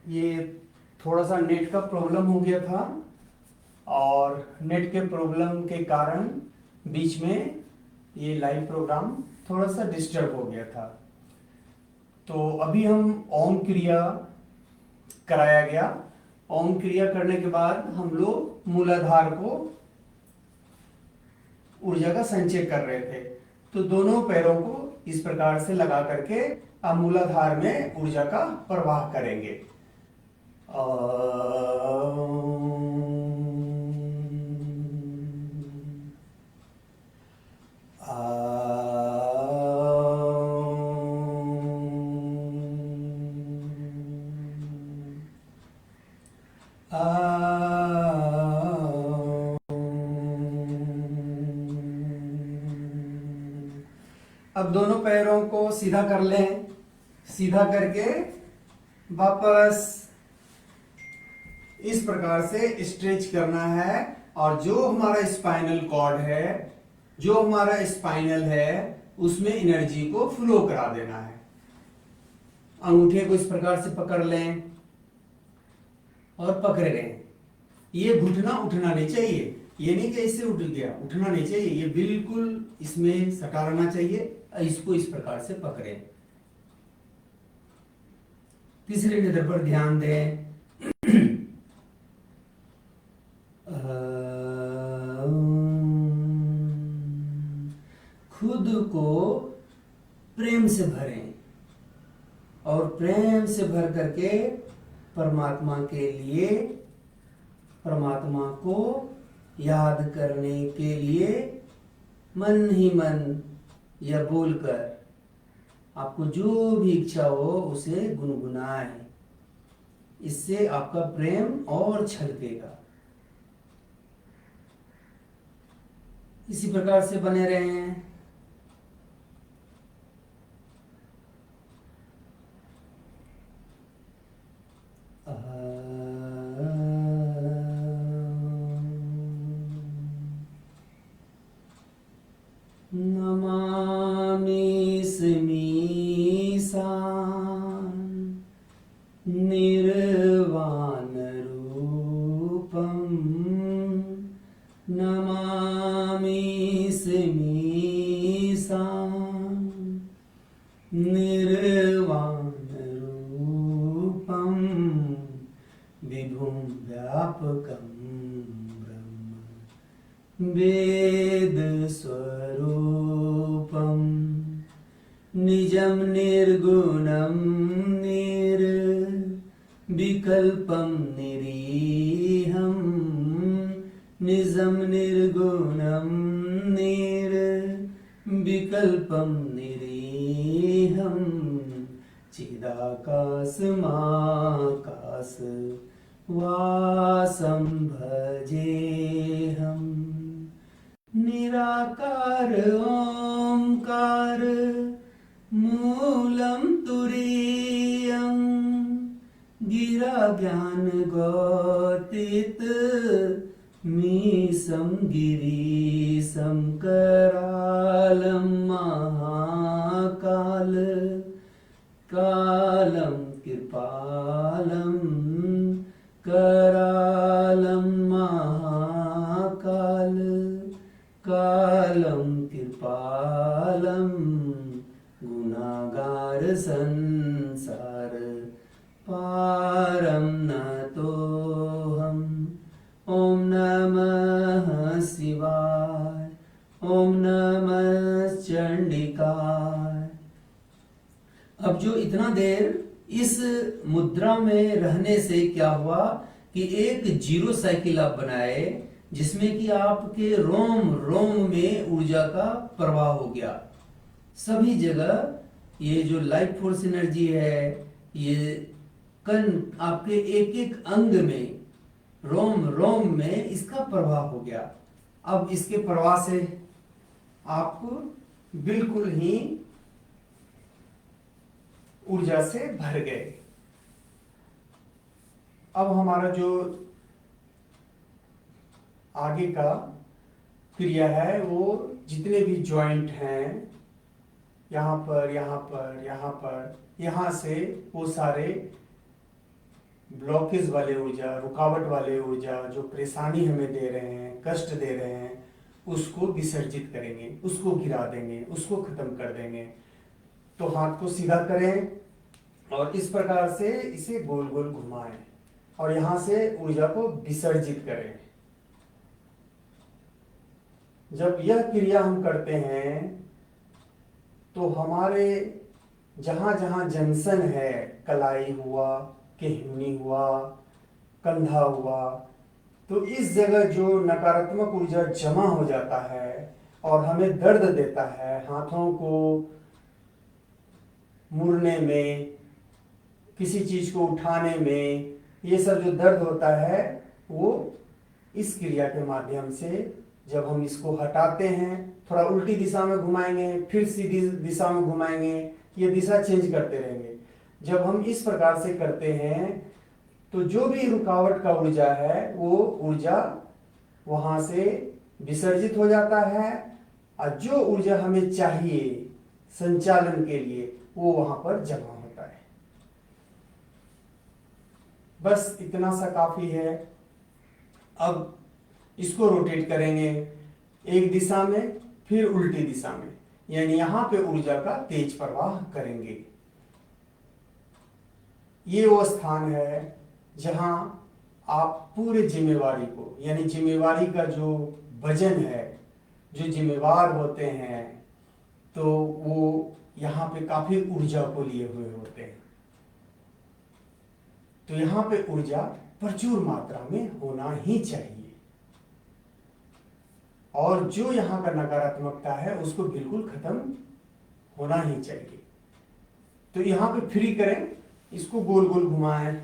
ये थोड़ा सा नेट का प्रॉब्लम हो गया था और नेट के प्रॉब्लम के कारण बीच में ये लाइव प्रोग्राम थोड़ा सा डिस्टर्ब हो गया था। तो अभी हम ओम क्रिया कराया गया। ओम क्रिया करने के बाद हम लोग मूलाधार को ऊर्जा का संचय कर रहे थे। तो दोनों पैरों को इस प्रकार से लगा करके अब मूलाधार में ऊर्जा का प्रवाह करेंगे। अब दोनों पैरों को सीधा कर लें। सीधा करके वापस इस प्रकार से स्ट्रेच करना है और जो हमारा स्पाइनल कॉर्ड है, जो हमारा स्पाइनल है, उसमें एनर्जी को फ्लो करा देना है। अंगूठे को इस प्रकार से पकड़ लें और पकड़ लें। ये घुटना उठना नहीं चाहिए। ये नहीं कि इससे उठ गया, उठना नहीं चाहिए। ये बिल्कुल इसमें सटा रहना चाहिए। इसको इस प्रकार से पकड़ें। तीसरे नजर पर ध्यान दें। खुद को प्रेम से भरें और प्रेम से भर करके परमात्मा के लिए, परमात्मा को याद करने के लिए मन ही मन या बोलकर आपको जो भी इच्छा हो उसे गुनगुनाएं। इससे आपका प्रेम और छलकेगा। इसी प्रकार से बने रहें। नमामि स्मीशान निर्वाण रूपम। नमामि स्मीशान निर्वाण रूपम विभुं व्यापकं ब्रह्म वेद स्वरूपम निजं निर्गुणं निर्विकल्पं निरीहं। निजं निर्गुणं निर्विकल्पं निरीहं। चिदाकाशमाकाश वासं भजेऽहम्। निराकार ओंकार मूलं तुरीयं। गिरा ज्ञान गौतित मीशं गिरीशं करालं महाकाल। कालं कृपालं करालं महाकाल। कालं कृपालं गुणागार संसार पारं नतोऽहम्। ओम नमः शिवाय। ओम नमः चंडिकाय। अब जो इतना देर इस मुद्रा में रहने से क्या हुआ कि एक जीरो साइकिल आप बनाए, जिसमें कि आपके रोम रोम में ऊर्जा का प्रवाह हो गया। सभी जगह ये जो लाइफ फोर्स एनर्जी है, ये कण आपके एक एक अंग में, रोम रोम में इसका प्रवाह हो गया। अब इसके प्रवाह से आप बिल्कुल ही ऊर्जा से भर गए। अब हमारा जो आगे का क्रिया है, वो जितने भी जॉइंट हैं, यहाँ पर, यहाँ पर, यहाँ पर, यहाँ से वो सारे ब्लॉकेज वाले ऊर्जा, रुकावट वाले ऊर्जा, जो परेशानी हमें दे रहे हैं, कष्ट दे रहे हैं, उसको विसर्जित करेंगे, उसको गिरा देंगे, उसको खत्म कर देंगे। तो हाथ को सीधा करें और इस प्रकार से इसे गोल गोल घुमाएं और यहां से ऊर्जा को विसर्जित करें। जब यह क्रिया हम करते हैं तो हमारे जहां जहां जंक्शन है, कलाई हुआ, केहनी हुआ, कंधा हुआ, तो इस जगह जो नकारात्मक ऊर्जा जमा हो जाता है और हमें दर्द देता है, हाथों को मुड़ने में, किसी चीज को उठाने में, ये सब जो दर्द होता है वो इस क्रिया के माध्यम से जब हम इसको हटाते हैं, थोड़ा उल्टी दिशा में घुमाएंगे, फिर सीधी दिशा में घुमाएंगे, ये दिशा चेंज करते रहेंगे। जब हम इस प्रकार से करते हैं तो जो भी रुकावट का ऊर्जा है वो ऊर्जा वहां से विसर्जित हो जाता है और जो ऊर्जा हमें चाहिए संचालन के लिए वो वहां पर जमा होता है। बस इतना सा काफी है। अब इसको रोटेट करेंगे एक दिशा में फिर उल्टी दिशा में, यानी यहां पे ऊर्जा का तेज प्रवाह करेंगे। ये वो स्थान है जहां आप पूरे जिम्मेवारी को, यानी जिम्मेवारी का जो वजन है, जो जिम्मेवार होते हैं, तो वो यहाँ पे काफी ऊर्जा को लिए हुए होते हैं। तो यहाँ पे ऊर्जा प्रचुर मात्रा में होना ही चाहिए और जो यहाँ का नकारात्मकता है उसको बिल्कुल खत्म होना ही चाहिए। तो यहाँ पे फ्री करें, इसको गोल गोल घुमाएं।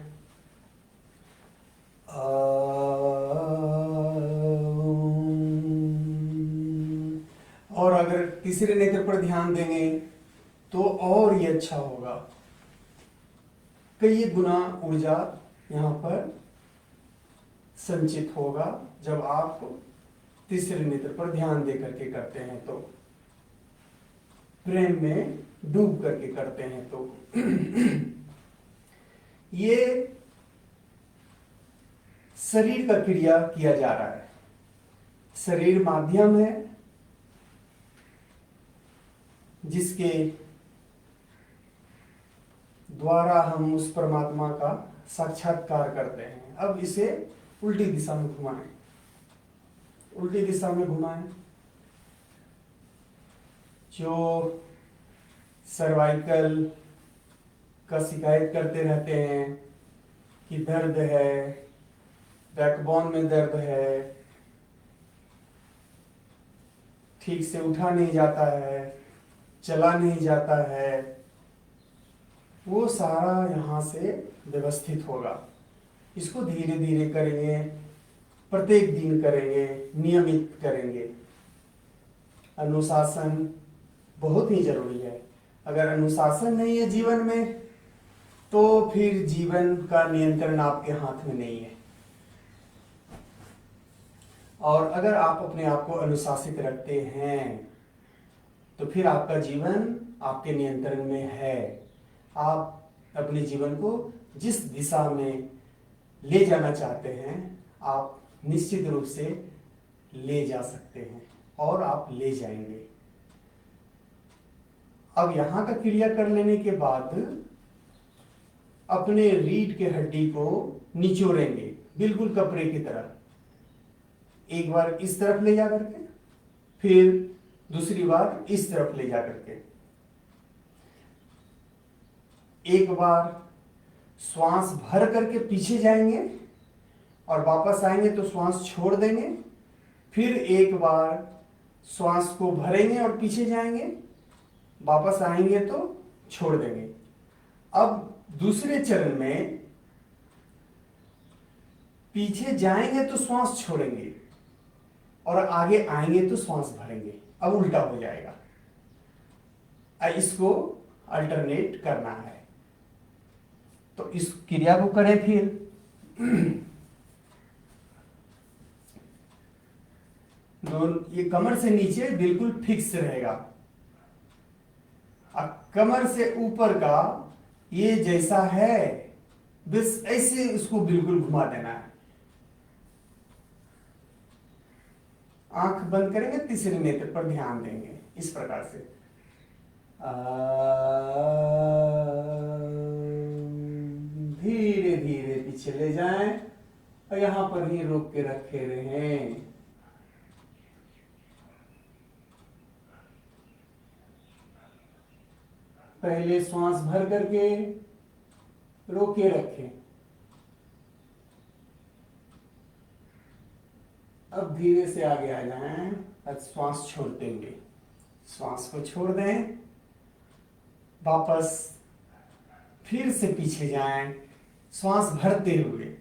और अगर तीसरे नेत्र पर ध्यान देंगे तो और ये अच्छा होगा। कई गुना ऊर्जा यहाँ पर संचित होगा जब आप तीसरे नेत्र पर ध्यान दे करके करते हैं, तो प्रेम में डूब करके करते हैं। तो ये शरीर का क्रिया किया जा रहा है, शरीर माध्यम है जिसके द्वारा हम उस परमात्मा का साक्षात्कार करते हैं। अब इसे उल्टी दिशा में घुमाएं, उल्टी दिशा में घुमाएं। जो सर्वाइकल का शिकायत करते रहते हैं कि दर्द है, बैकबोन में दर्द है, ठीक से उठा नहीं जाता है, चला नहीं जाता है, वो सारा यहाँ से व्यवस्थित होगा। इसको धीरे धीरे करेंगे, प्रत्येक दिन करेंगे, नियमित करेंगे। अनुशासन बहुत ही जरूरी है। अगर अनुशासन नहीं है जीवन में तो फिर जीवन का नियंत्रण आपके हाथ में नहीं है। और अगर आप अपने आप को अनुशासित रखते हैं तो फिर आपका जीवन आपके नियंत्रण में है। आप अपने जीवन को जिस दिशा में ले जाना चाहते हैं आप निश्चित रूप से ले जा सकते हैं और आप ले जाएंगे। अब यहां का क्रिया कर लेने के बाद अपने रीढ़ के हड्डी को निचोड़ेंगे बिल्कुल कपड़े की तरह। एक बार इस तरफ ले जा करके, फिर दूसरी बार इस तरफ ले जा करके। एक बार श्वास भर करके पीछे जाएंगे और वापस आएंगे तो श्वास छोड़ देंगे। फिर एक बार श्वास को भरेंगे और पीछे जाएंगे, वापस आएंगे तो छोड़ देंगे। अब दूसरे चरण में पीछे जाएंगे तो श्वास छोड़ेंगे और आगे आएंगे तो श्वास भरेंगे। अब उल्टा हो जाएगा। इसको अल्टरनेट करना है। तो इस क्रिया को करें। फिर ये कमर से नीचे बिल्कुल फिक्स रहेगा। कमर से ऊपर का ये जैसा है बस ऐसे उसको बिल्कुल घुमा देना है। आंख बंद करेंगे, तीसरे नेत्र पर ध्यान देंगे इस प्रकार से। धीरे धीरे पीछे ले जाएं और यहां पर ही रोक के रखे रहें। पहले श्वास भर करके रोके रखें। अब धीरे से आगे आ जाएं और श्वास छोड़ते हुए श्वास को छोड़ दें। वापस फिर से पीछे जाएं, श्वास भरते हुए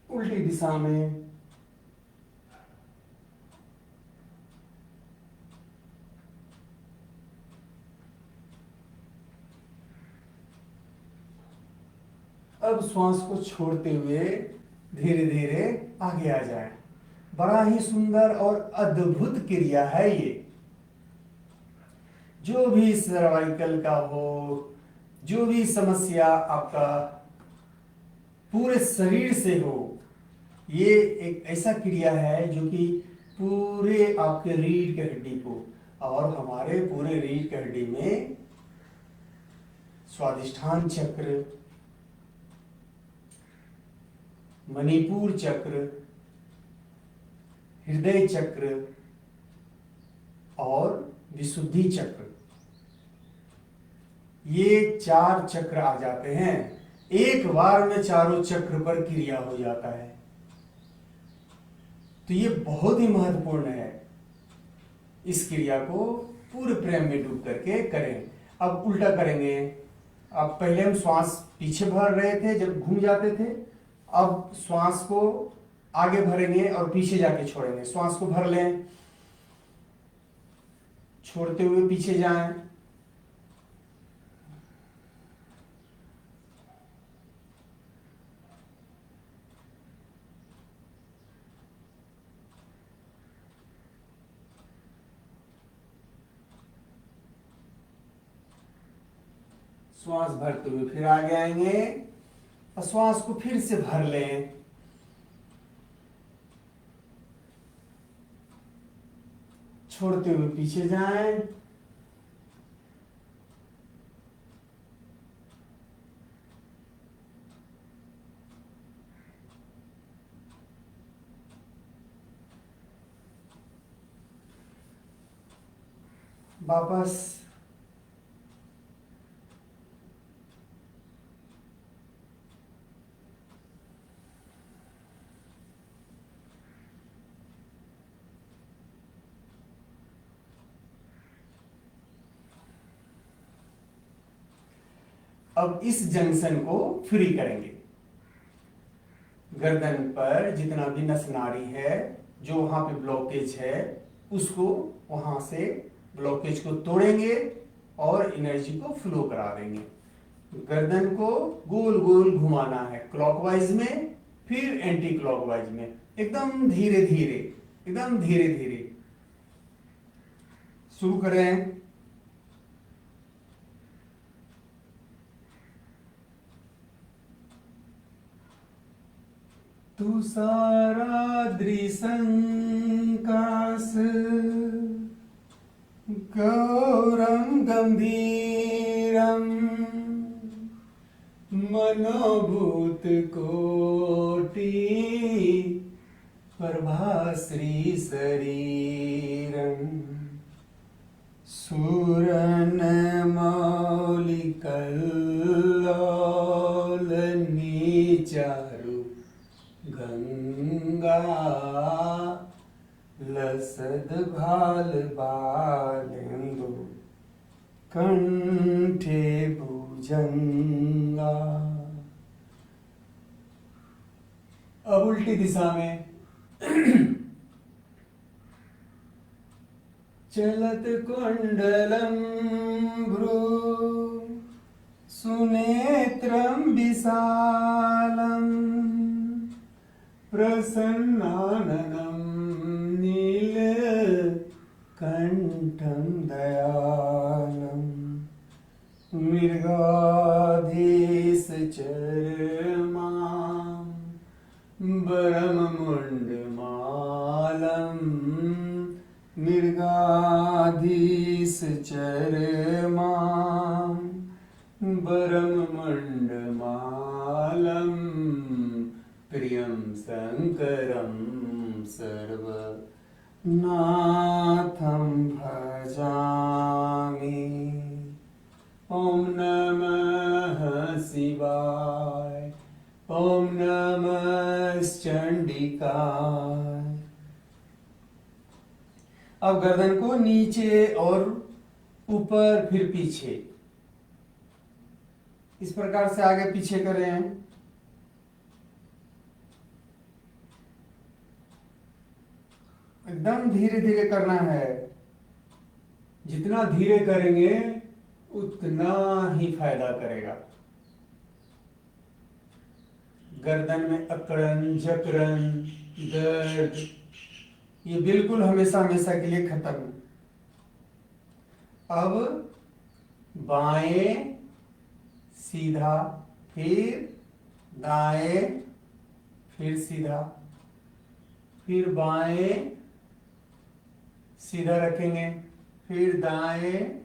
उल्टी दिशा में। अब श्वास को छोड़ते हुए धीरे धीरे आगे आ जाए। बड़ा ही सुंदर और अद्भुत क्रिया है ये। जो भी सर्वाइकल का हो, जो भी समस्या आपका पूरे शरीर से हो, ये एक ऐसा क्रिया है जो कि पूरे आपके रीढ़ की हड्डी को और हमारे पूरे रीढ़ की हड्डी में स्वादिष्ठान चक्र, मणिपुर चक्र, हृदय चक्र और विशुद्धि चक्र, ये 4 चक्र आ जाते हैं। एक बार में चारों चक्र पर क्रिया हो जाता है। तो ये बहुत ही महत्वपूर्ण है। इस क्रिया को पूरे प्रेम में डूब करके करें। अब उल्टा करेंगे। अब पहले हम श्वास पीछे भर रहे थे जब घूम जाते थे, अब श्वास को आगे भरेंगे और पीछे जाके छोड़ेंगे। श्वास को भर लें, छोड़ते हुए पीछे जाएं। श्वास भरते हुए फिर आगे आएंगे और श्वास को फिर से भर लें। छोड़ते हुए पीछे जाएं। वापस अब इस जंक्शन को फ्री करेंगे। गर्दन पर जितना भी नस नाड़ी है, जो वहां पे ब्लॉकेज है, उसको वहां से ब्लॉकेज को तोड़ेंगे और एनर्जी को फ्लो करा देंगे। गर्दन को गोल गोल घुमाना है, क्लॉकवाइज में फिर एंटी क्लॉकवाइज में, एकदम धीरे धीरे, एकदम धीरे धीरे। शुरू करें। तुषाराद्रि संकाश गौरम गंभीरम मनोभूत कोटि प्रभाश्री शरीरम सूरन मौलिकल्लोलनी चारु गंगा लसद भाल बालेंदु कंठे भुजंगा। अब उल्टी दिशा में चलत कुंडलम भ्रू सुनेत्रम विशालम प्रसन्नाननं नील कंठं दयालम मृगा मृगाधीश चरमां वरं मण्डमालं प्रियं शङ्करं सर्वनाथं भजामि। ॐ नमः शिवाय। ॐ नमः चंडिकाय। अब गर्दन को नीचे और ऊपर फिर पीछे इस प्रकार से आगे पीछे करें। एकदम धीरे धीरे करना है। जितना धीरे करेंगे उतना ही फायदा करेगा। गर्दन में अकड़न, जकड़न, दर्द ये बिल्कुल हमेशा हमेशा के लिए खत्म। अब बाएं सीधा, फिर दाएं, फिर सीधा, फिर बाएं सीधा रखेंगे, फिर दाएं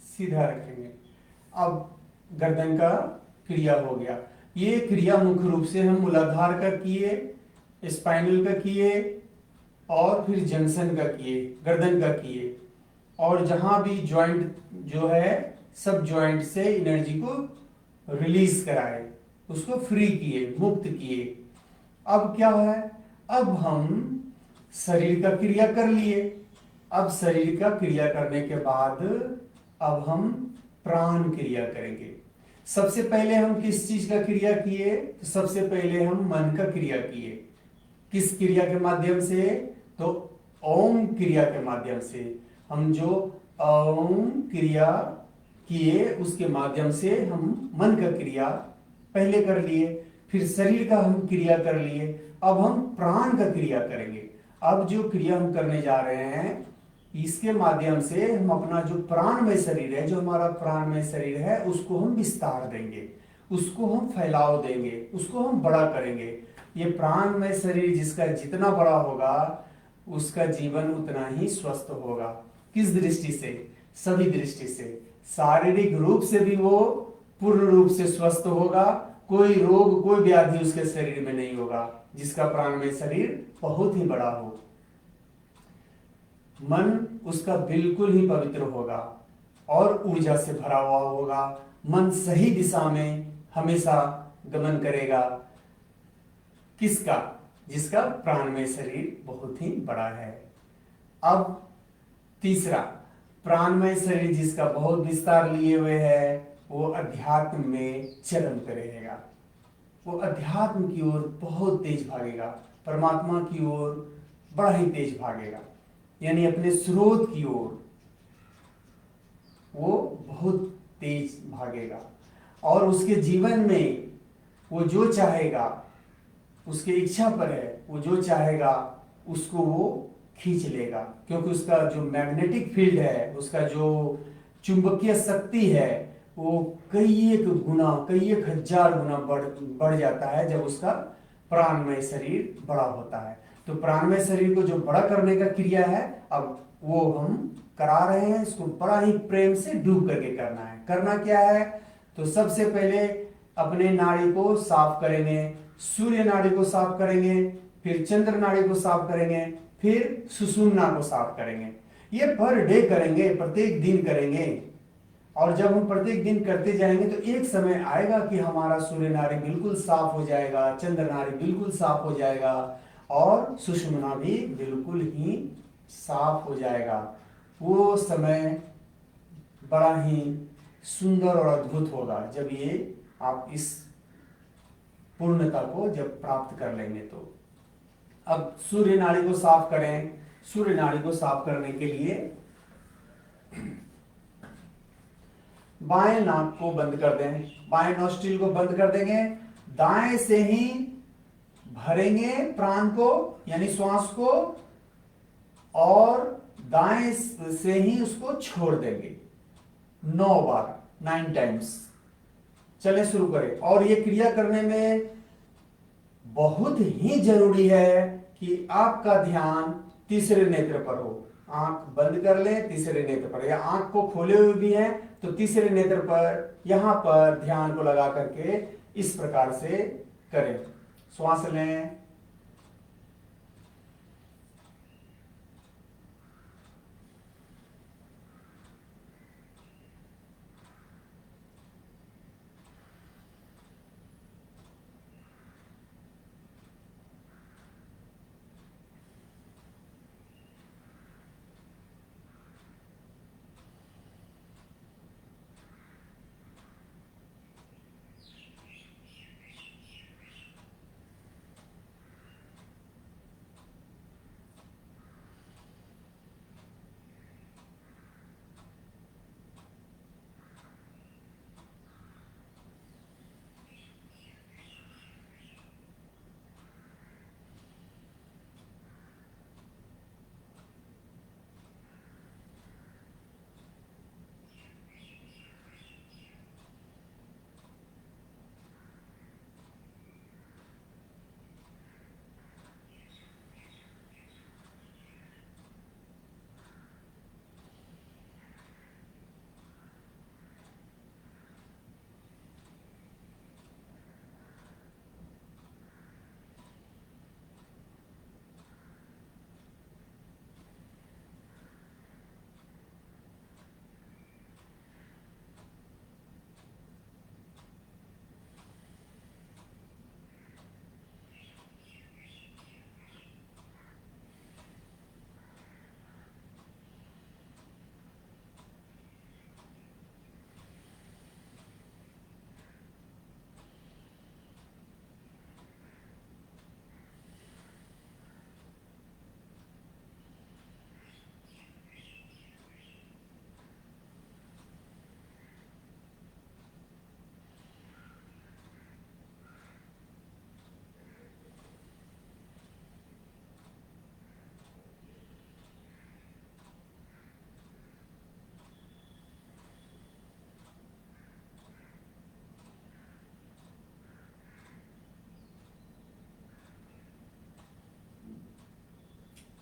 सीधा रखेंगे। अब गर्दन का क्रिया हो गया। ये क्रिया मुख्य रूप से हम मूलाधार का किए, स्पाइनल का किए और फिर जंक्शन का किए, गर्दन का किए, और जहां भी जॉइंट जो है सब जॉइंट से एनर्जी को रिलीज कराए, उसको फ्री किए, मुक्त किए। अब क्या है, अब हम शरीर का क्रिया कर लिए। अब शरीर का क्रिया करने के बाद अब हम प्राण क्रिया करेंगे। सबसे पहले हम किस चीज का क्रिया किए, तो सबसे पहले हम मन का क्रिया किए। किस क्रिया के माध्यम से, तो ओम क्रिया के माध्यम से। हम जो ओम क्रिया किए उसके माध्यम से हम मन का क्रिया पहले कर लिए, फिर शरीर का हम क्रिया कर लिए। अब हम प्राण का क्रिया करेंगे। अब जो क्रिया हम करने जा रहे हैं इसके माध्यम से हम अपना जो प्राणमय शरीर है, जो हमारा प्राणमय शरीर है, उसको हम विस्तार देंगे, उसको हम फैलाव देंगे, उसको हम बड़ा करेंगे। ये प्राणमय शरीर जिसका जितना बड़ा होगा उसका जीवन उतना ही स्वस्थ होगा। किस दृष्टि से, सभी दृष्टि से। शारीरिक रूप से भी वो पूर्ण रूप से स्वस्थ होगा, कोई रोग कोई व्याधि उसके शरीर में नहीं होगा, जिसका प्राणमय शरीर बहुत ही बड़ा हो। मन उसका बिल्कुल ही पवित्र होगा और ऊर्जा से भरा हुआ होगा। मन सही दिशा में हमेशा गमन करेगा। किसका, जिसका प्राणमय शरीर बहुत ही बड़ा है। अब तीसरा, प्राणमय शरीर जिसका बहुत विस्तार लिए हुए है, वो अध्यात्म में चरम पे रहेगा। वो अध्यात्म की ओर बहुत तेज भागेगा, परमात्मा की ओर बड़ा ही तेज भागेगा, यानी अपने स्रोत की ओर वो बहुत तेज भागेगा। और उसके जीवन में वो जो चाहेगा, उसके इच्छा पर है, वो जो चाहेगा उसको वो खींच लेगा, क्योंकि उसका जो मैग्नेटिक फील्ड है, उसका जो चुंबकीय शक्ति है, वो कई एक गुना, कई एक हजार गुना बढ़ जाता है जब उसका प्राणमय शरीर बड़ा होता है। तो प्राणमय शरीर को जो बड़ा करने का क्रिया है, अब वो हम करा रहे हैं। इसको बड़ा ही प्रेम से डूब करके करना है। करना क्या है, तो सबसे पहले अपने नाड़ी को साफ करेंगे, सूर्य नाड़ी को साफ करेंगे, फिर चंद्र नाड़ी को साफ करेंगे, फिर सुषुम्ना को साफ करेंगे। ये पर डे करेंगे, प्रत्येक दिन करेंगे। और जब हम प्रत्येक दिन करते जाएंगे तो एक समय आएगा कि हमारा सूर्य नाड़ी बिल्कुल साफ हो जाएगा, चंद्र नाड़ी बिल्कुल साफ हो जाएगा और सुषुम्ना भी बिल्कुल ही साफ हो जाएगा। वो समय बड़ा ही सुंदर और अद्भुत होगा जब ये आप इस पूर्णता को जब प्राप्त कर लेंगे। तो अब सूर्य नाड़ी को साफ करें। सूर्य नाड़ी को साफ करने के लिए बाएं नाक को बंद कर दें, बाएं नोस्ट्रिल को बंद कर देंगे। दाएं से ही भरेंगे प्राण को, यानी श्वास को, और दाएं से ही उसको छोड़ देंगे 9 बार, 9 टाइम्स। चले शुरू करें। और ये क्रिया करने में बहुत ही जरूरी है कि आपका ध्यान तीसरे नेत्र पर हो। आंख बंद कर लें तीसरे नेत्र पर, या आंख को खोले हुए भी हैं तो तीसरे नेत्र पर यहां पर ध्यान को लगा करके इस प्रकार से करें। श्वास लें,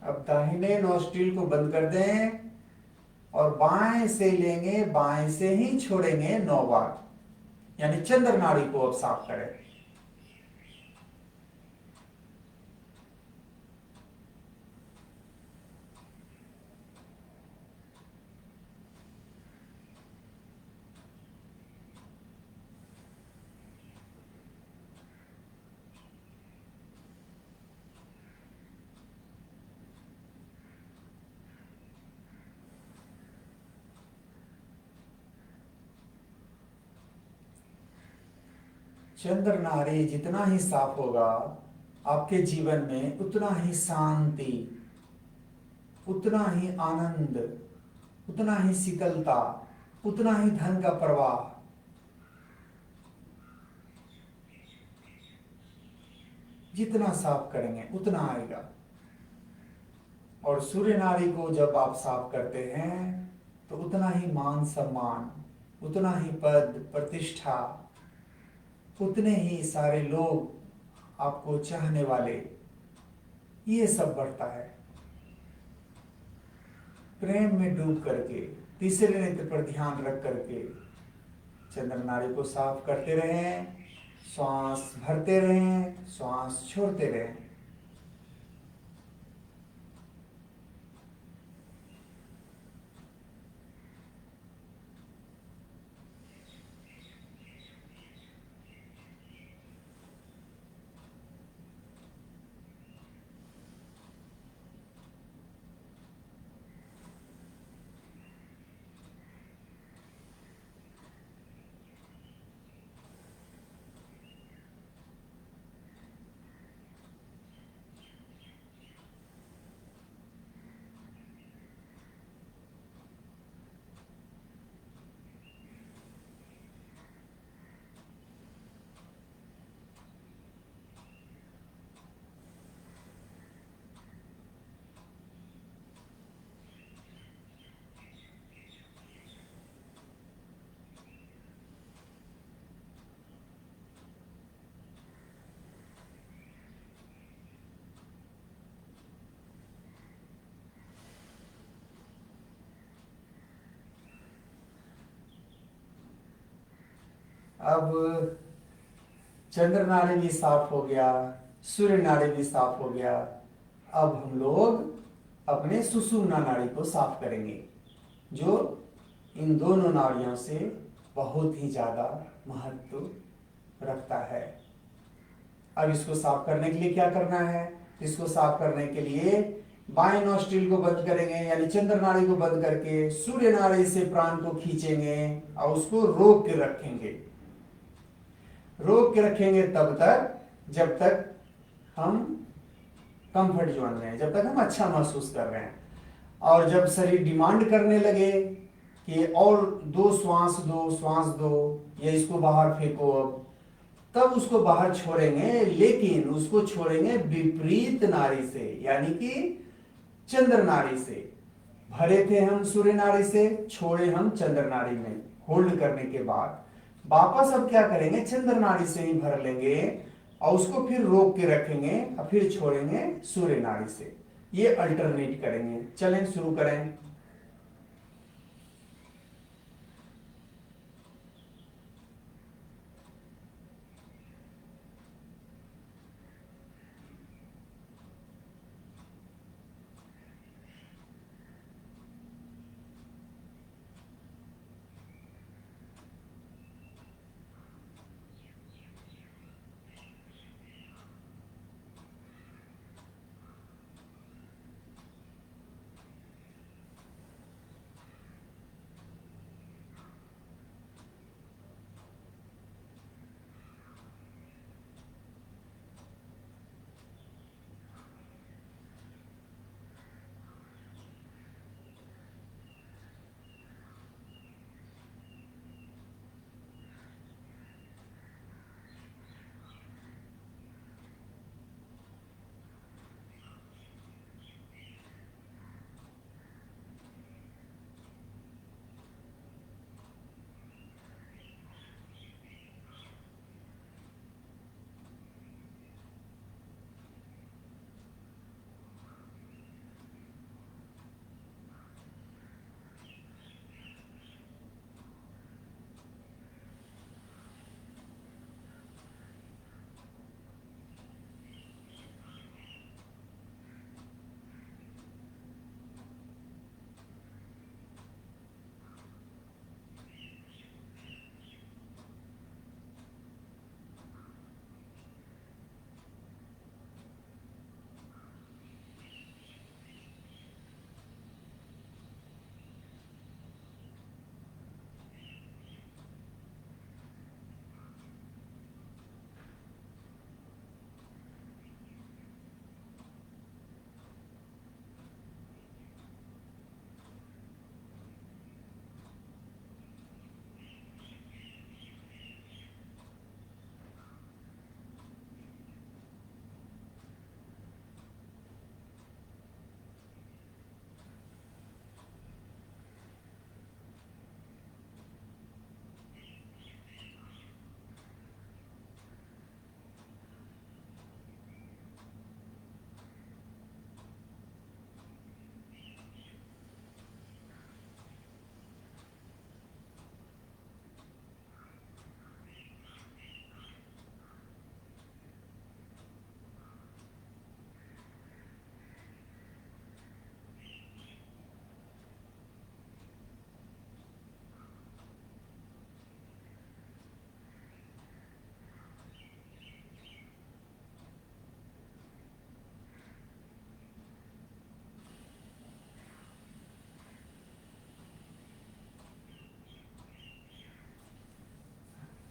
अब दाहिने नोस्ट्रिल को बंद कर दें और बाएं से लेंगे, बाएं से ही छोड़ेंगे 9 बार, यानी चंद्र नाड़ी को अब साफ करें। चंद्र नाड़ी जितना ही साफ होगा आपके जीवन में उतना ही शांति, उतना ही आनंद, उतना ही शीतलता, उतना ही धन का प्रवाह। जितना साफ करेंगे उतना आएगा। और सूर्य नाड़ी को जब आप साफ करते हैं तो उतना ही मान सम्मान, उतना ही पद प्रतिष्ठा, उतने ही सारे लोग आपको चाहने वाले, ये सब बढ़ता है। प्रेम में डूब करके तीसरे नेत्र पर ध्यान रख करके चंद्र नाड़ी को साफ करते रहें। श्वास भरते रहें, श्वास छोड़ते रहें। अब चंद्र नाड़ी भी साफ हो गया, सूर्य नाड़ी भी साफ हो गया। अब हम लोग अपने सुषुम्ना नाड़ी को साफ करेंगे, जो इन दोनों नाड़ियों से बहुत ही ज्यादा महत्व रखता है। अब इसको साफ करने के लिए क्या करना है? इसको साफ करने के लिए बाएं नॉस्ट्रिल को बंद करेंगे, यानी चंद्र नाड़ी को बंद करके सूर्य नाड़ी से प्राण को खींचेंगे और उसको रोक के रखेंगे। रोक के रखेंगे तब तक जब तक हम कंफर्ट जोन में हैं, जब तक हम अच्छा महसूस कर रहे हैं। और जब शरीर डिमांड करने लगे कि और 2 श्वास दो या इसको बाहर फेंको, अब तब उसको बाहर छोड़ेंगे, लेकिन उसको छोड़ेंगे विपरीत नाड़ी से, यानी कि चंद्र नाड़ी से। भरे थे हम सूर्य नाड़ी से, छोड़े हम चंद्र नाड़ी में। होल्ड करने के बाद वापस अब क्या करेंगे? चंद्र नाड़ी से ही भर लेंगे और उसको फिर रोक के रखेंगे और फिर छोड़ेंगे सूर्य नाड़ी से। ये अल्टरनेट करेंगे। चलें शुरू करें।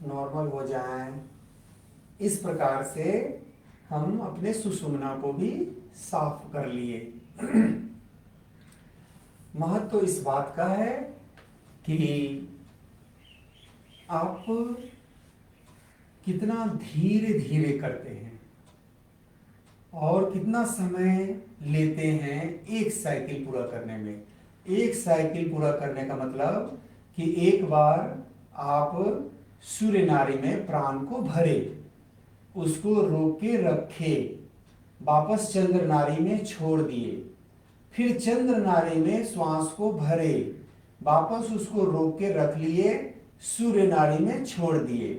नॉर्मल हो जाएं। इस प्रकार से हम अपने सुषुम्ना को भी साफ कर लिए। महत्व तो इस बात का है कि आप कितना धीरे धीरे करते हैं और कितना समय लेते हैं एक साइकिल पूरा करने में। एक साइकिल पूरा करने का मतलब कि एक बार आप सूर्य नाड़ी में प्राण को भरे, उसको रोक के रखे, वापस चंद्र नाड़ी में छोड़ दिए, फिर चंद्र नाड़ी में श्वास को भरे, वापस उसको रोक के रख लिए, सूर्य नाड़ी में छोड़ दिए,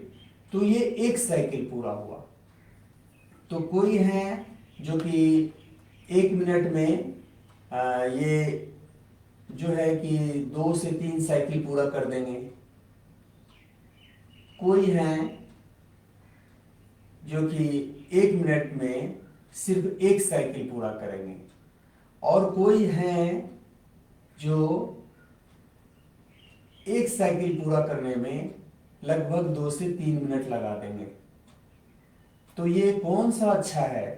तो ये एक साइकिल पूरा हुआ। तो कोई है जो कि 1 मिनट में ये जो है कि 2 से 3 साइकिल पूरा कर देंगे। कोई है जो कि 1 मिनट में सिर्फ 1 साइकिल पूरा करेंगे, और कोई है जो 1 साइकिल पूरा करने में लगभग 2 से 3 मिनट लगा देंगे। तो ये कौन सा अच्छा है,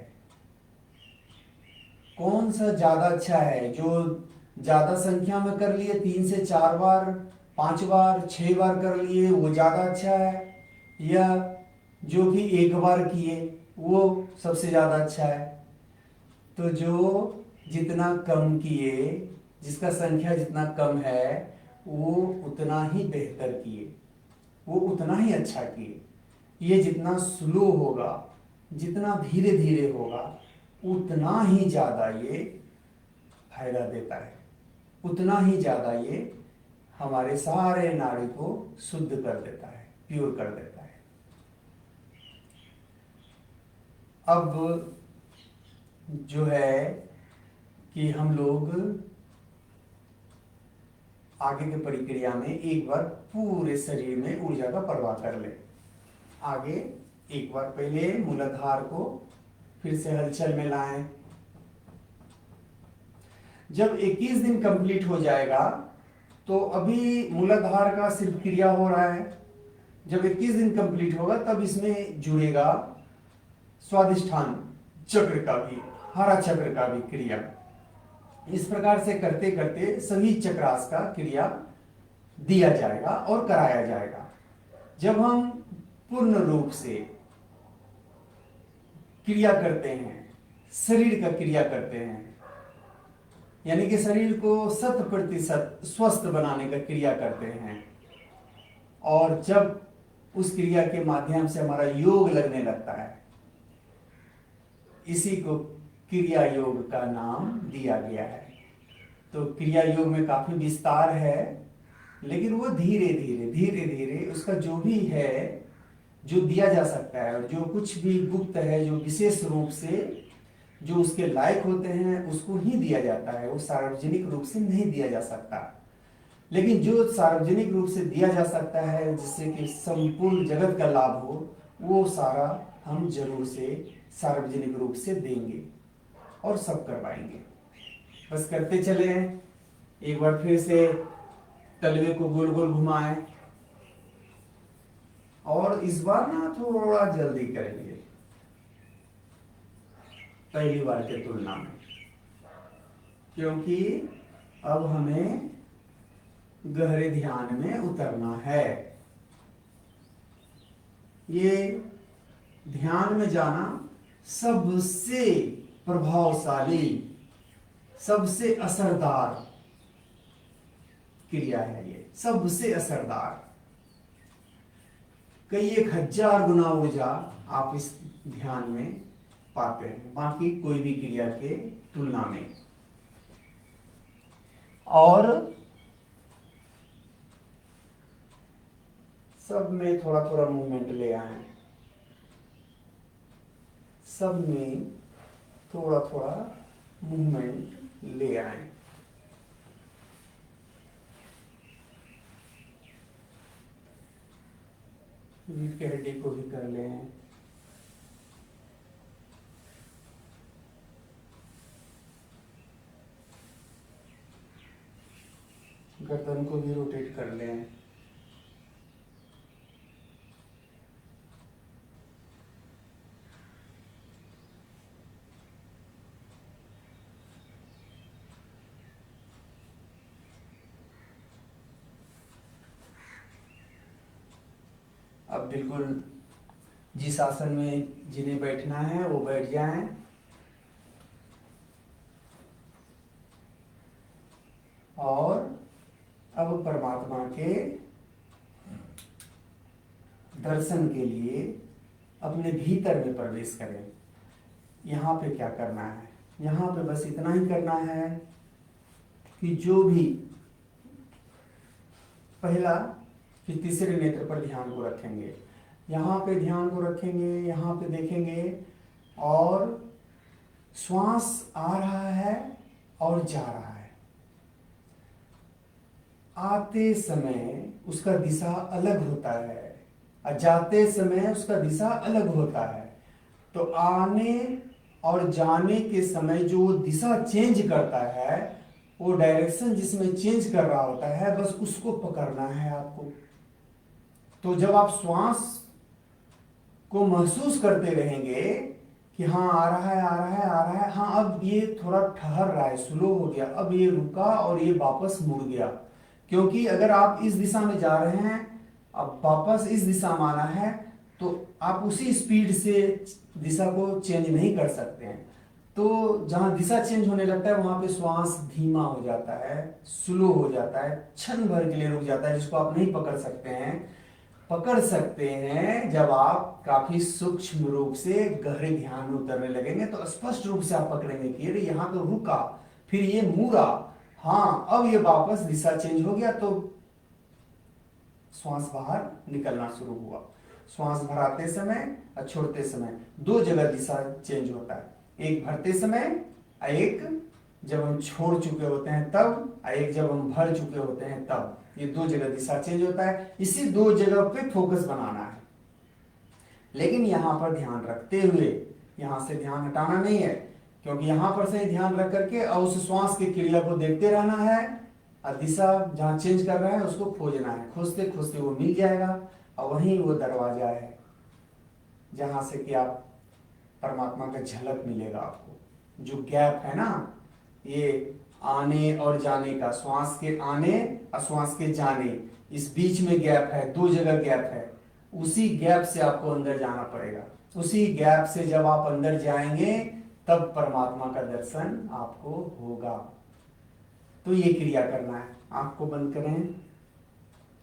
कौन सा ज्यादा अच्छा है? जो ज्यादा संख्या में कर लिए, 3 से 4 बार, 5 बार, 6 बार कर लिए, वो ज्यादा अच्छा है, या जो कि 1 बार किए वो सबसे ज्यादा अच्छा है? तो जो जितना कम किए, जिसका संख्या जितना कम है, वो उतना ही बेहतर किए, वो उतना ही अच्छा किए। ये जितना स्लो होगा, जितना धीरे धीरे होगा, उतना ही ज्यादा ये फायदा देता है, उतना ही ज्यादा ये हमारे सारे नाड़ी को शुद्ध कर देता है, प्योर कर देता है। अब जो है कि हम लोग आगे की प्रक्रिया में एक बार पूरे शरीर में ऊर्जा का प्रवाह कर ले। आगे एक बार पहले मूलाधार को फिर से हलचल में लाएं। जब 21 दिन कंप्लीट हो जाएगा, तो अभी मूलाधार का सिर्फ क्रिया हो रहा है। जब 21 दिन कंप्लीट होगा तब इसमें जुड़ेगा स्वादिष्ठान चक्र का भी, हरा चक्र का भी क्रिया। इस प्रकार से करते करते सभी चक्रास का क्रिया दिया जाएगा और कराया जाएगा। जब हम पूर्ण रूप से क्रिया करते हैं, शरीर का क्रिया करते हैं, यानी कि शरीर को 100% स्वस्थ बनाने का क्रिया करते हैं, और जब उस क्रिया के माध्यम से हमारा योग लगने लगता है, इसी को क्रिया योग का नाम दिया गया है। तो क्रिया योग में काफी विस्तार है, लेकिन वो धीरे धीरे धीरे धीरे उसका जो भी है, जो दिया जा सकता है, और जो कुछ भी गुप्त है, जो विशेष रूप से जो उसके लायक होते हैं, उसको ही दिया जाता है। वो सार्वजनिक रूप से नहीं दिया जा सकता। लेकिन जो सार्वजनिक रूप से दिया जा सकता है, जिससे कि संपूर्ण जगत का लाभ हो, वो सारा हम जरूर से सार्वजनिक रूप से देंगे और सब करवाएंगे। बस करते चले। एक बार फिर से तलवे को गोल गोल घुमाएं, और इस बार ना थोड़ा जल्दी करेंगे पहली बार के तुलना में, क्योंकि अब हमें गहरे ध्यान में उतरना है। ये ध्यान में जाना सबसे प्रभावशाली, सबसे असरदार क्रिया है। ये सबसे असरदार, कई 1000 गुना ऊर्जा आप इस ध्यान में पाते हैं, बाकी कोई भी क्रिया के तुलना में। और सब में थोड़ा थोड़ा मूवमेंट ले आए, सब में थोड़ा थोड़ा मूवमेंट ले आए। रीढ़ की हड्डी को भी कर लें। गर्दन को भी रोटेट कर लें। अब बिल्कुल जिस आसन में जिन्हें बैठना है वो बैठ जाएं। और अब परमात्मा के दर्शन के लिए अपने भीतर में प्रवेश करें। यहाँ पे क्या करना है? यहाँ पे बस इतना ही करना है कि जो भी पहला फिर तीसरे नेत्र पर ध्यान को रखेंगे, यहाँ पे ध्यान को रखेंगे, यहाँ पे देखेंगे और श्वास आ रहा है और जा रहा है। आते समय उसका दिशा अलग होता है और जाते समय उसका दिशा अलग होता है। तो आने और जाने के समय जो दिशा चेंज करता है, वो डायरेक्शन जिसमें चेंज कर रहा होता है, बस उसको पकड़ना है आपको। तो जब आप श्वास को महसूस करते रहेंगे कि हाँ आ रहा है, आ रहा है, आ रहा है, हाँ अब ये थोड़ा ठहर रहा है, स्लो हो गया, अब ये रुका और ये वापस मुड़ गया। क्योंकि अगर आप इस दिशा में जा रहे हैं, अब वापस इस दिशा में आना है, तो आप उसी स्पीड से दिशा को चेंज नहीं कर सकते हैं। तो जहां दिशा चेंज होने लगता है वहां पे श्वास धीमा हो जाता है, स्लो हो जाता है, क्षण भर के लिए रुक जाता है, जिसको आप नहीं पकड़ सकते हैं। पकड़ सकते हैं जब आप काफी सूक्ष्म रूप से गहरे ध्यान में उतरने लगेंगे, तो स्पष्ट रूप से आप पकड़ेंगे कि अरे यहाँ तो रुका, फिर ये मुड़ा, हाँ अब ये वापस दिशा चेंज हो गया, तो श्वास बाहर निकलना शुरू हुआ। श्वास भराते समय और छोड़ते समय दो जगह दिशा चेंज होता है, एक भरते समय, एक जब हम छोड़ चुके होते हैं तब, एक जब हम भर चुके होते हैं तब। ये दो जगह दिशा चेंज होता है, इसी दो जगह पे फोकस बनाना है। लेकिन यहां पर ध्यान रखते हुए, यहां से ध्यान हटाना नहीं है, क्योंकि यहां पर से ध्यान रख करके और उस श्वास की क्रिया को देखते रहना है और दिशा जहां चेंज कर रहा है उसको खोजना है। खोजते खोजते वो मिल जाएगा और वहीं वो दरवाजा है जहां से कि आप परमात्मा का झलक मिलेगा आपको। जो गैप है ना, ये आने और जाने का, श्वास के आने और श्वास के जाने, इस बीच में गैप है, दो जगह गैप है, उसी गैप से आपको अंदर जाना पड़ेगा। उसी गैप से जब आप अंदर जाएंगे तब परमात्मा का दर्शन आपको होगा। तो ये क्रिया करना है। आंख को बंद करें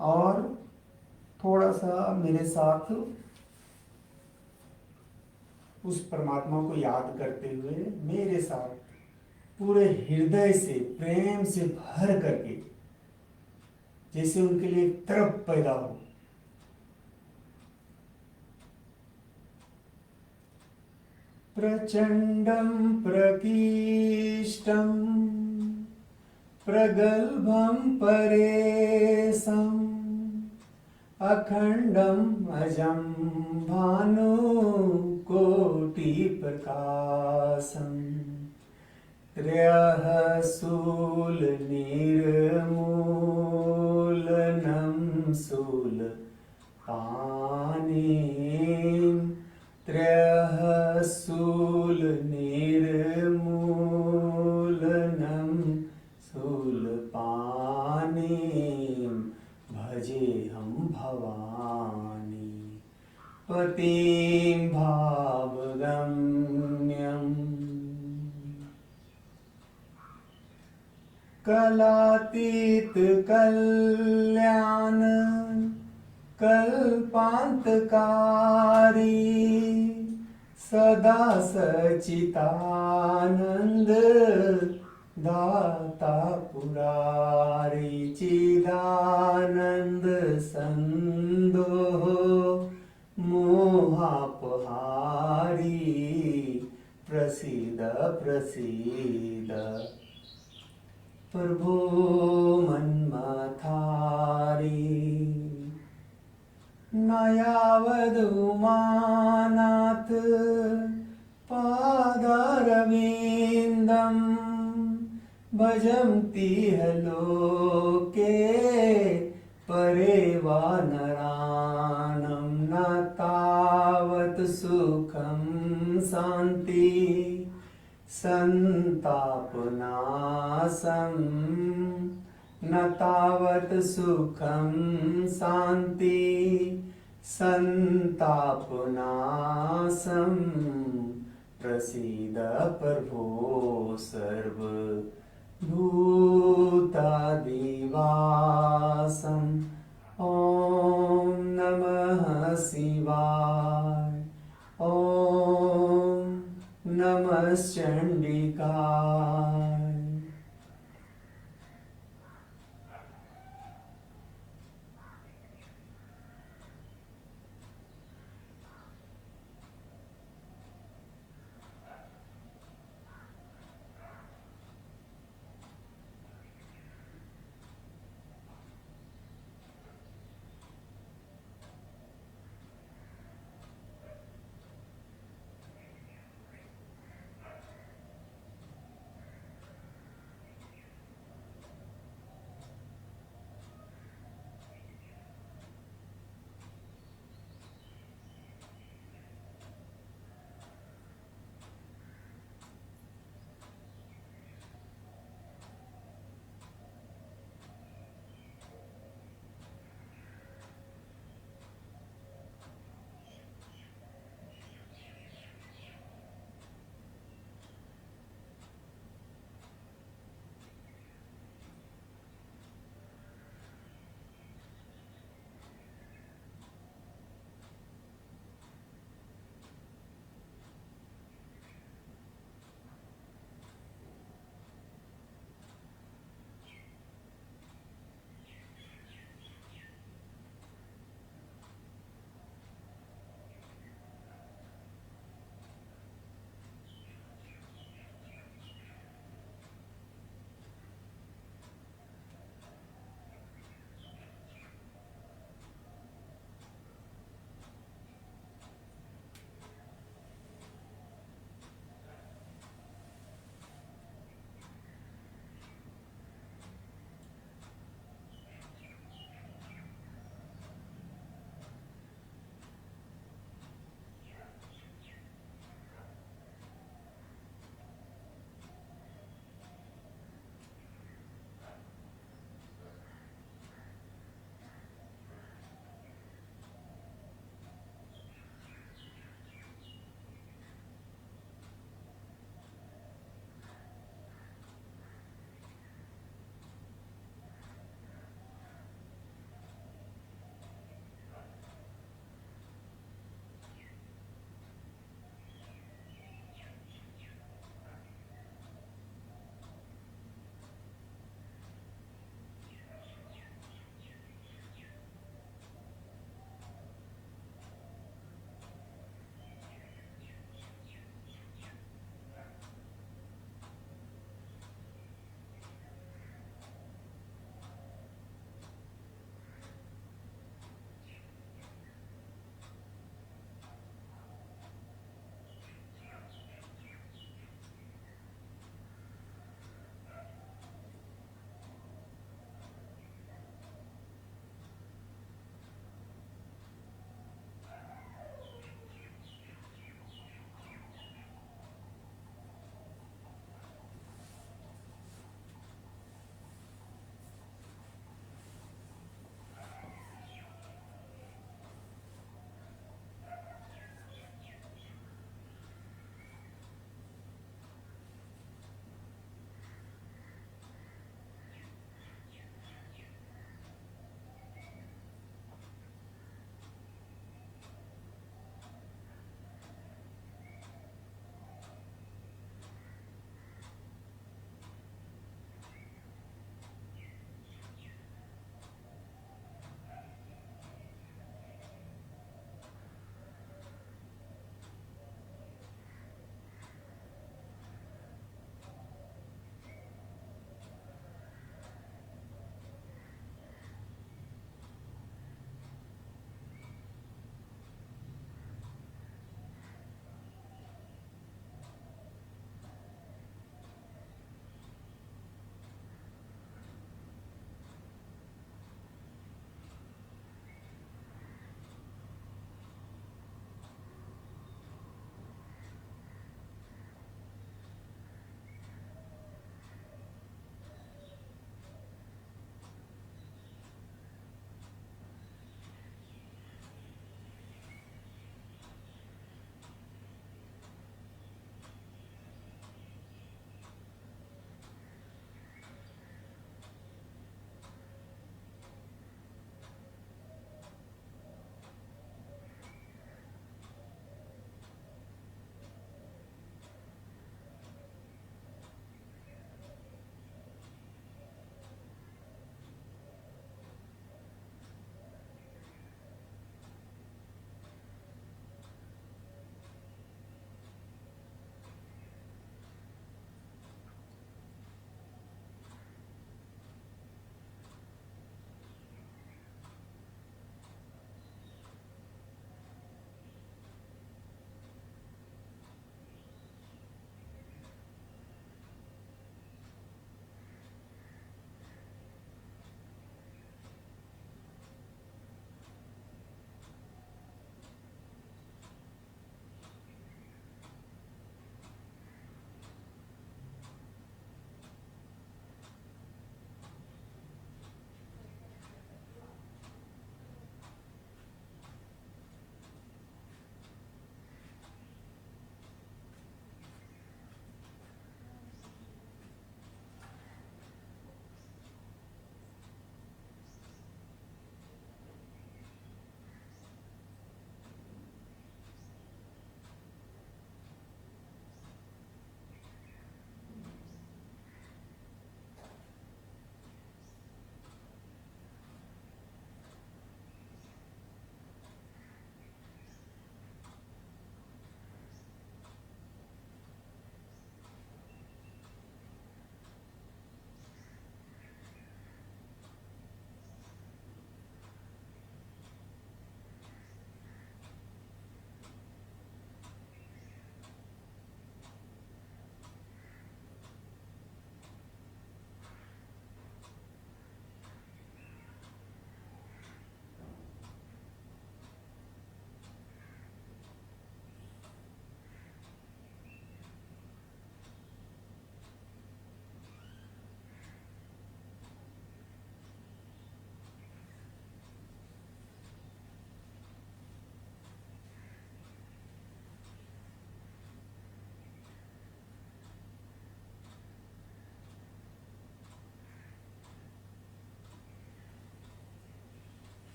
और थोड़ा सा मेरे साथ उस परमात्मा को याद करते हुए मेरे साथ पूरे हृदय से, प्रेम से भर करके, जैसे उनके लिए एक तड़प पैदा हो। प्रचंडम प्रकीष्टम प्रगल्भम परेशम अखंडम अजम भानु कोटि प्रकाशम त्रयः शूल निर्मूलनं शूल पाणिं त्रयः शूल निर्मूलनं शूल पाणिं भजेऽहं भवानी पतिं भावगम्यम् कलातीत कल्याण कल्पांतकारी सदा सचितानंद दाता पुरारी चिदानंद संदोह मोहापहारी प्रसीद प्रसीद प्रभो मन्मथारी नयावद उमानाथ पादारविन्दं भजन्ति लोके परे वा नरानं न तावत् सुखं शान्ति संतापनाशं न तावत् सुखं शान्ति संतापनाशं प्रसीद प्रभो सर्वभूतादिवासम् ॐ नमः शिवाय। ॐ नमः चंडिकाय।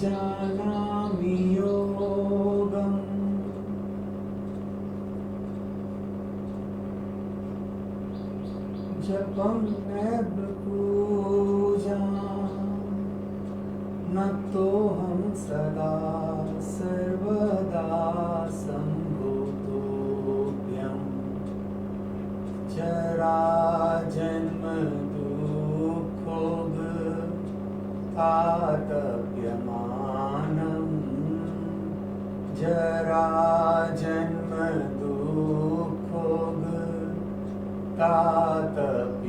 जानामि योगम् जपं नैव पूजां नतोऽहं सदा सर्वदा सम्भूतोऽप्यं जराजन्म दुःखोग तातप्यमानं जराजन्म दुःखोग तातप्यमानं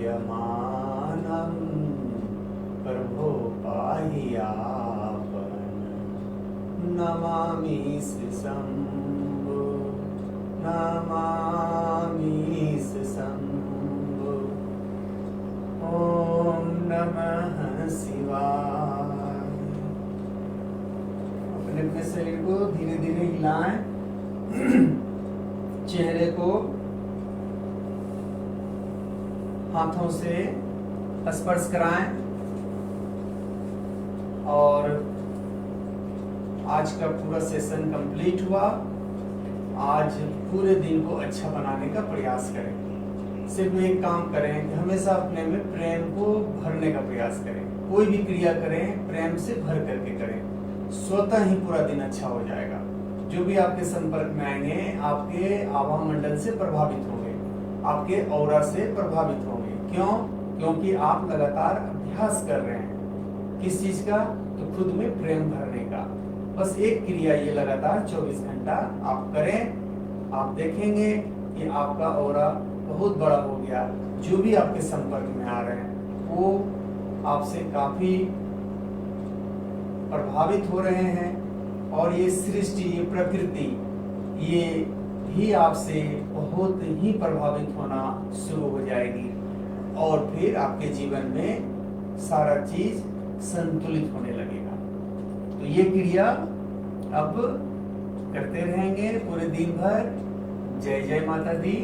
प्रभो पाहि आपन् नमामि श्री शम्भो नमामि श्री शम्भो। ओम नमः शिवाय। अपने अपने शरीर को धीरे धीरे हिलाएं, चेहरे को हाथों से स्पर्श कराएं और आज का पूरा सेशन कंप्लीट हुआ। आज पूरे दिन को अच्छा बनाने का प्रयास करें। सिर्फ एक काम करें कि हमेशा अपने में प्रेम को भरने का प्रयास करें। कोई भी क्रिया करें प्रेम से भर करके करें, स्वतः ही पूरा दिन अच्छा हो जाएगा। जो भी आपके संपर्क में आएंगे आपके आभा मंडल से प्रभावित होंगे, आपके ऑरा से प्रभावित होंगे। क्यों? क्योंकि आप लगातार अभ्यास कर रहे हैं। किस चीज का? तो खुद में प्रेम भरने का। बस एक क्रिया ये लगातार 24 घंटा आप करें, आप देखेंगे कि आपका ऑरा बहुत बड़ा हो गया। जो भी आपके संपर्क में आ रहे हैं वो आपसे काफी प्रभावित हो रहे हैं और ये सृष्टि, ये प्रकृति, ये भी आपसे बहुत ही प्रभावित होना शुरू हो जाएगी और फिर आपके जीवन में सारा चीज संतुलित होने लगेगा। तो ये क्रिया अब करते रहेंगे पूरे दिन भर। जय जय माता दी।